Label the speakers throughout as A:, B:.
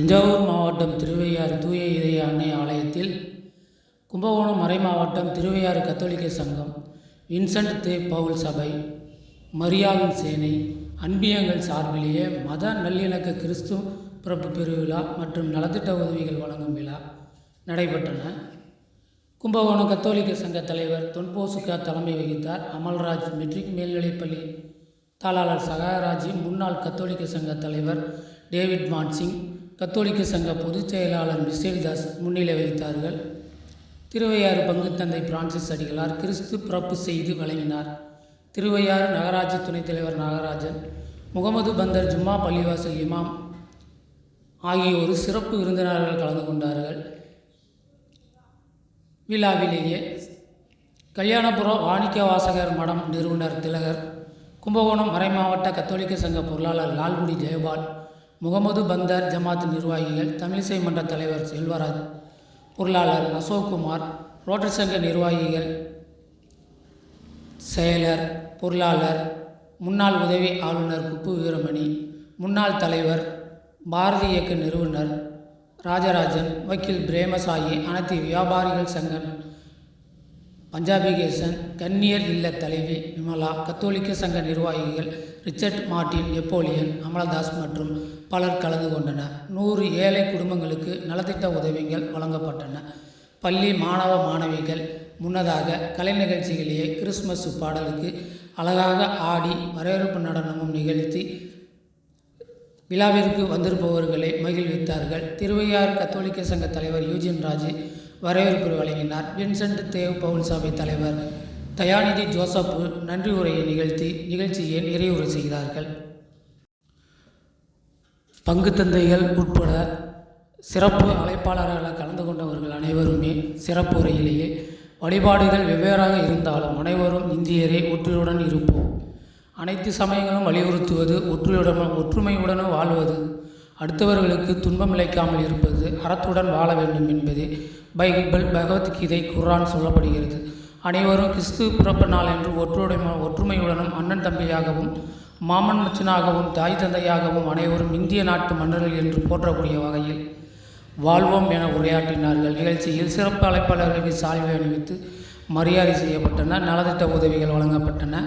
A: தஞ்சாவூர் மாவட்டம் திருவையாறு தூய இதய அன்னை ஆலயத்தில், கும்பகோணம் மறைமாவட்டம் திருவையாறு கத்தோலிக்க சங்கம், வின்சென்ட் தே பவுல் சபை, மரியாவின் சேனை, அன்பியங்கள் சார்பிலேயே மத நல்லிணக்க கிறிஸ்துவ பிறப்பு பெருவிழா மற்றும் நலத்திட்ட உதவிகள் வழங்கும் விழா நடைபெற்றன. கும்பகோணம் கத்தோலிக்க சங்க தலைவர் தொன்போசுக்கா தலைமை வகித்தார். அமல்ராஜ் மெட்ரிக் மேல்நிலைப்பள்ளி தாளாளர் சகாயராஜ், முன்னாள் கத்தோலிக்க சங்க தலைவர் டேவிட் மான்சிங், கத்தோலிக்க சங்க பொதுச் செயலாளர் மிசேல் தாஸ் முன்னிலை வகித்தார்கள். திருவையாறு பங்குத்தந்தை பிரான்சிஸ் அடிகளார் கிறிஸ்து பிறப்பு செய்து வழங்கினார். திருவையாறு நகராட்சி துணைத் தலைவர் நாகராஜன், முகமது பந்தர் ஜும்மா பள்ளிவாசல் இமாம் ஆகியோர் சிறப்பு விருந்தினர்கள் கலந்து கொண்டார்கள். விழாவிலேயே கல்யாணபுரம் வாணிக்க வாசகர் மடம் நிறுவனர் திலகர், கும்பகோணம் மறைமாவட்ட கத்தோலிக்க சங்க பொருளாளர் லால்குடி ஜெயபால், முகமது பந்தர் ஜமாத் நிர்வாகிகள், தமிழிசை மன்ற தலைவர் செல்வராஜ், பொருளாளர் அசோக்குமார், ரோட்டரி சங்க நிர்வாகிகள், செயலர், பொருளாளர், முன்னாள் உதவி ஆளுநர் குப்பு வீரமணி, முன்னாள் தலைவர், பாரதி இயக்க நிறுவனர் ராஜராஜன், வக்கீல் பிரேமசாயி, அனைத்து வியாபாரிகள் சங்கம் பஞ்சாபிகேசன், கன்னியர் இல்ல தலைவி விமலா, கத்தோலிக்க சங்க நிர்வாகிகள் ரிச்சர்ட் மார்ட்டின், நெப்போலியன், அமலதாஸ் மற்றும் பலர் கலந்து கொண்டனர். 100 ஏழை குடும்பங்களுக்கு நலத்திட்ட உதவிகள் வழங்கப்பட்டன. பள்ளி மாணவ மாணவிகள் முன்னதாக கலை நிகழ்ச்சிகளையே கிறிஸ்துமஸ் பாடலுக்கு அழகாக ஆடி வரவேற்பு நடனமும் நிகழ்த்தி விழாவிற்கு வந்திருப்பவர்களை மகிழ்வித்தார்கள். திருவையாறு கத்தோலிக்க சங்க தலைவர் யூஜின் ராஜ் வரவேற்பு வழங்கினார். வின்சென்ட் தேவ் பவுல் சபை தலைவர் தயாநிதி ஜோசப் நன்றி உரையை நிகழ்த்தி நிகழ்ச்சியை நிறைவுரை செய்கிறார்கள். பங்கு தந்தைகள் உட்பட சிறப்பு அழைப்பாளர்களாக கலந்து கொண்டவர்கள் அனைவருமே சிறப்பு உரையிலேயே வழிபாடுகள் வெவ்வேறாக இருந்தாலும் அனைவரும் இந்தியரே, ஒற்றுமையுடன் இருப்போம், அனைத்து சமயங்களும் வலியுறுத்துவது, ஒற்றுமையுடன் வாழ்வது, அடுத்தவர்களுக்கு துன்பம் இழைக்காமல் இருப்பது, அறத்துடன் வாழ வேண்டும் என்பது பைபிள், பகவத்கீதை, குர்ஆன் சொல்லப்படுகிறது. அனைவரும் கிறிஸ்து பிறப்பு நாள் என்று ஒற்றுமையுடனும் அண்ணன் தம்பியாகவும் மாமன் மச்சனாகவும் தாய் தந்தையாகவும் அனைவரும் இந்திய நாட்டு மன்னர்கள் என்று போற்றக்கூடிய வகையில் வாழ்வோம் என உரையாற்றினார்கள். நிகழ்ச்சியில் சிறப்பு அழைப்பாளர்களுக்கு சால்வை அணிவித்து மரியாதை செய்யப்பட்டன. நலத்திட்ட உதவிகள் வழங்கப்பட்டன.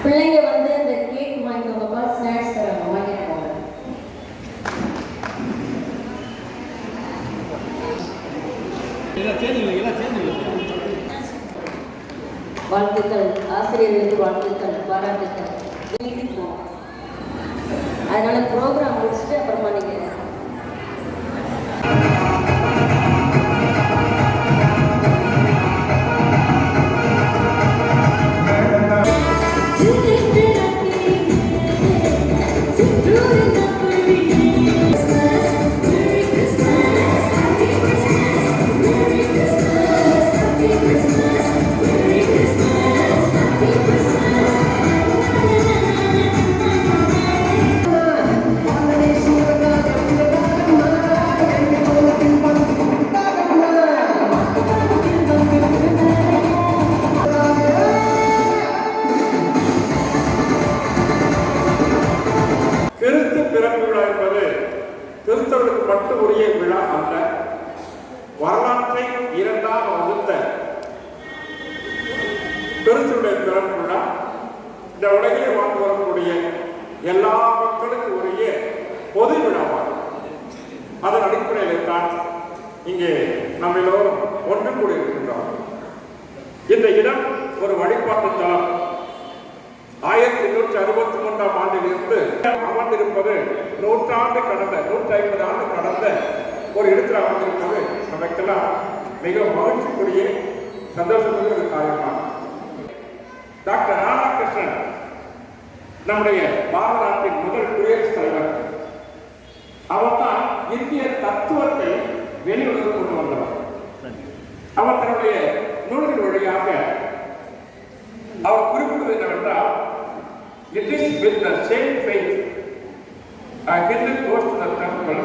B: பிள்ளைங்க வந்து இந்த கேக் வாங்கிக்கோங்கப்பா, ஸ்நாக்ஸ் தராங்க, வாங்கிக்கோங்க. வாழ்த்துக்கள், ஆசிரியர்களுக்கு வாழ்த்துக்கள், பாராட்டுக்கள். அதனால ப்ரோக்ராம் முடிச்சுட்டு அப்புறமா நீங்க
C: கிறிஸ்தவர்களுக்கு மட்டும் உரிய விழா அல்ல. வரலாற்றை இரண்டாக வகுத்த கிறிஸ்துடைய பிறப்பு விழா இந்த உலகிலே வாழ்ந்து வரக்கூடிய எல்லா மக்களுக்கும் உரிய பொது விழாவாகும். அதன் அடிப்படையில் தான் இங்கே நம்ம எல்லோரும் ஒன்று கூடி இருக்கின்றோம். இந்த இடம் ஒரு வழிபாட்டு தலம். 1863ஆம் ஆண்டிலிருந்து அமர்ந்திருப்பது 100 ஆண்டு கடந்த 150 ஆண்டு கடந்த ஒரு இடத்தில் அமர்ந்திருப்பது நமக்கெல்லாம் மிக மகிழ்ச்சிக்குரிய சந்தோஷத்துக்கு ஒரு காரியமாகும். டாக்டர் ராதாகிருஷ்ணன் நம்முடைய பாரத நாட்டின் முதல் குடியரசுத் தலைவர். அவர் தான் இந்திய தத்துவத்தை வெளியுறவு கொண்டு வந்தவர். அவர் தன்னுடைய நூல்கள் வழியாக அவர் குறிப்பிடுவது என்னவென்றால், It is with the same faith. A Hindu goes to the temple,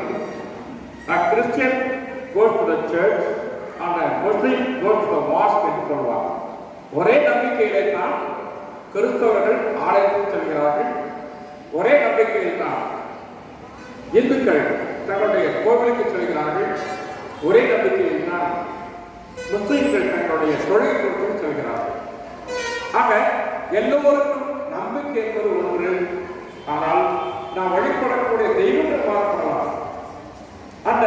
C: a Christian goes to the church, and a Muslim goes to the mosque என்று சொல்வார். ஒரே நம்பிக்கையிலே தான் கிறிஸ்தவர்கள் ஆலயத்துக்கு செல்கிறார்கள். ஒரே நம்பிக்கையில் தான் இந்துக்கள் தங்களுடைய கோவிலுக்கு செல்கிறார்கள். ஒரே நம்பிக்கையில் தான் முஸ்லிம்கள் தங்களுடைய தொழில் குறித்து செல்கிறார்கள். ஆக எல்லோருக்கும் நம்பிக்கை என்பது ஒன்று. ஆனால் நாம் வழிபடக்கூடிய தெய்வங்கள் பார்க்கலாம். அந்த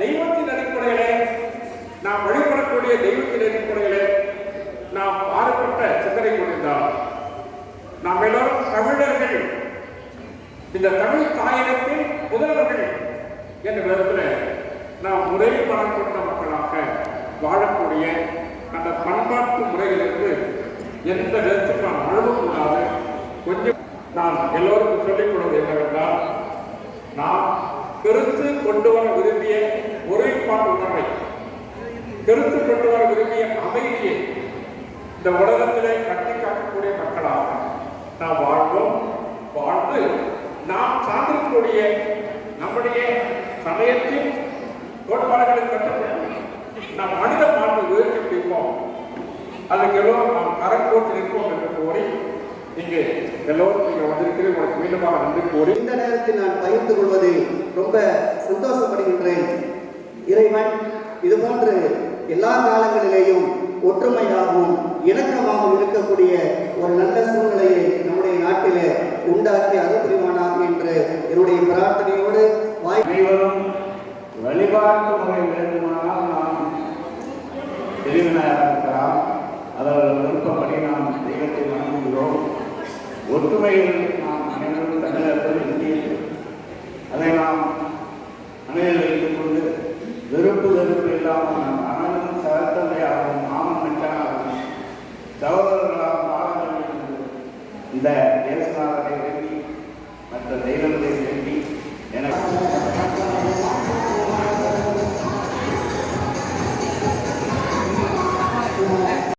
C: தெய்வத்தின் அடிப்படையிலே நாம் வழிபடக்கூடிய தெய்வத்தின் அடிப்படையிலே நாம் மாறுபட்ட சிந்தனை கொண்டிருந்தால் நாம் எல்லோரும் தமிழர்கள், இந்த தமிழ் தாயகத்தின் முதல்வர்கள் என்ற விதத்தில் நாம் முறைப்படம் கொண்ட மக்களாக வாழக்கூடிய அந்த பண்பாட்டு முறையிலிருந்து எந்த விதத்துக்கு நாம் அழுவக்கூடாது. கொஞ்சம் நான் எல்லோருக்கும் சொல்லிக் கொள்வது என்னவென்றால், நாம் கருத்து கொண்டு வர விரும்பிய ஒருமைப்பாட்டு உணர்வை, கருத்து கொண்டு வர விரும்பிய அமைதியை இந்த உலகத்திலே கட்டி காக்கக்கூடிய மக்களாக நாம் வாழ்வோம். வாழ்ந்து நாம் சார்ந்திருக்கக்கூடிய நம்முடைய சமயத்தின் கோட்பாடுகளை கட்டுப்பட்டு நாம் மனித மாண்பை உயர்த்தி பிடிப்போம். அதுக்கு எல்லோரும் நாம் கரம் போட்டு நிற்போம் என்று கூறி இங்கே எல்லோரும் நீங்கள் வந்திருக்கிறேன். உங்களுக்கு மீண்டுமாக நன்றி கூறி
D: இந்த நேரத்தில் நான் பகிர்ந்து கொள்வதில் ரொம்ப சந்தோஷப்படுகின்றேன். இறைவன் இதுபோன்று எல்லா காலங்களிலேயும் ஒற்றுமையாகவும் இணக்கமாகவும் இருக்கக்கூடிய ஒரு நல்ல சூழ்நிலையை நம்முடைய நாட்டிலே உண்டாக்கி அருள் புரிவானாக என்று என்னுடைய பிரார்த்தனையோடு
E: அனைவரும் வழிபாட்டு முறை வேண்டுமானால் நாம் பிரிவினையாக இருக்கலாம். அவர்கள் விருப்பப்படி நாம் தெய்வத்தை வணங்குகிறோம். ஒற்றுமையில் நாம் அனைவரும் தமிழர்கள் இந்தியில் அதை நாம் மனதில் வைத்துக் கொண்டு வெறுப்பு இல்லாமல் நாம் அனைவரும் சகத்தந்தையாகவும் மாமன் மச்சானாகவும் சகோதரர்களாகவும் வாழ வேண்டும் என்று இந்த